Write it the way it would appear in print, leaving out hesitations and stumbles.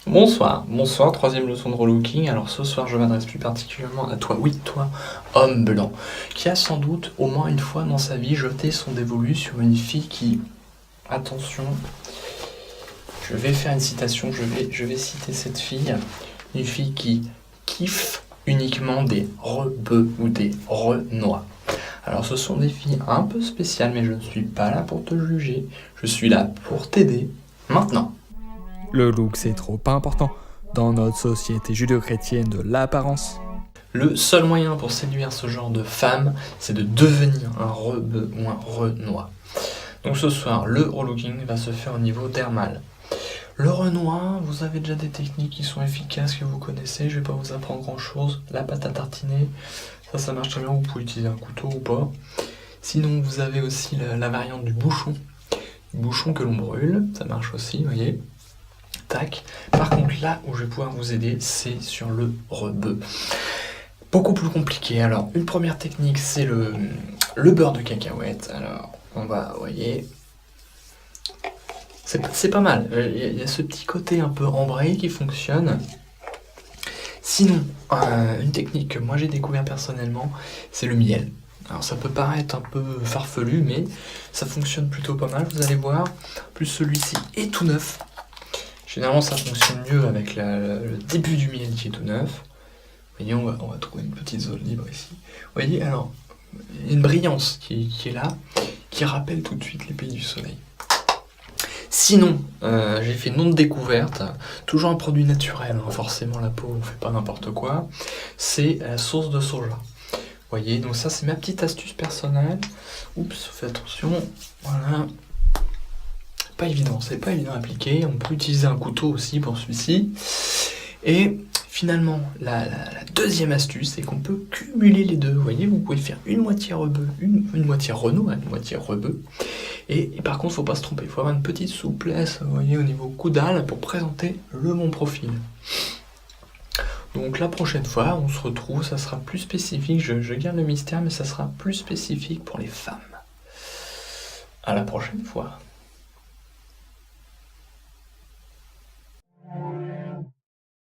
Bonsoir, troisième leçon de relooking. Alors ce soir je m'adresse plus particulièrement à toi, oui toi, homme blanc, qui a sans doute au moins une fois dans sa vie jeté son dévolu sur une fille qui, attention, je vais faire une citation, je vais citer cette fille, une fille qui kiffe uniquement des rebeux ou des renois. Alors ce sont des filles un peu spéciales, mais je ne suis pas là pour te juger, je suis là pour t'aider maintenant. Le look, c'est trop important dans notre société judéo-chrétienne de l'apparence. Le seul moyen pour séduire ce genre de femme, c'est de devenir un rebeu ou un renois. Donc ce soir, le relooking va se faire au niveau dermal. Le renois, vous avez déjà des techniques qui sont efficaces, que vous connaissez, je vais pas vous apprendre grand chose. La pâte à tartiner, ça marche très bien, vous pouvez utiliser un couteau ou pas. Sinon, vous avez aussi la variante du bouchon que l'on brûle, ça marche aussi, vous voyez. Tac. Par contre, là où je vais pouvoir vous aider, c'est sur le rebeu. Beaucoup plus compliqué. Alors, une première technique, c'est le beurre de cacahuète. Alors, on va, vous voyez, c'est pas mal. Il y a ce petit côté un peu ambré qui fonctionne. Sinon, une technique que moi j'ai découvert personnellement, c'est le miel. Alors ça peut paraître un peu farfelu, mais ça fonctionne plutôt pas mal, vous allez voir. Plus celui-ci est tout neuf. Généralement ça fonctionne mieux avec le début du miel qui est tout neuf. Vous voyez, on va trouver une petite zone libre ici. Vous voyez, alors, il y a une brillance qui est là, qui rappelle tout de suite les pays du soleil. Sinon, j'ai fait une autre découverte, toujours un produit naturel, hein, forcément la peau, on fait pas n'importe quoi, c'est la sauce de soja. Vous voyez, donc ça c'est ma petite astuce personnelle. Oups, faites attention, voilà. C'est pas évident à appliquer, on peut utiliser un couteau aussi pour celui-ci. Et finalement, la deuxième astuce, c'est qu'on peut cumuler les deux. Vous voyez, vous pouvez faire une moitié rebeu, une moitié renois, une moitié rebeu. Et par contre, il ne faut pas se tromper, il faut avoir une petite souplesse, vous voyez, au niveau caudal pour présenter le bon profil. Donc la prochaine fois, on se retrouve, ça sera plus spécifique, je garde le mystère, mais ça sera plus spécifique pour les femmes. À la prochaine fois.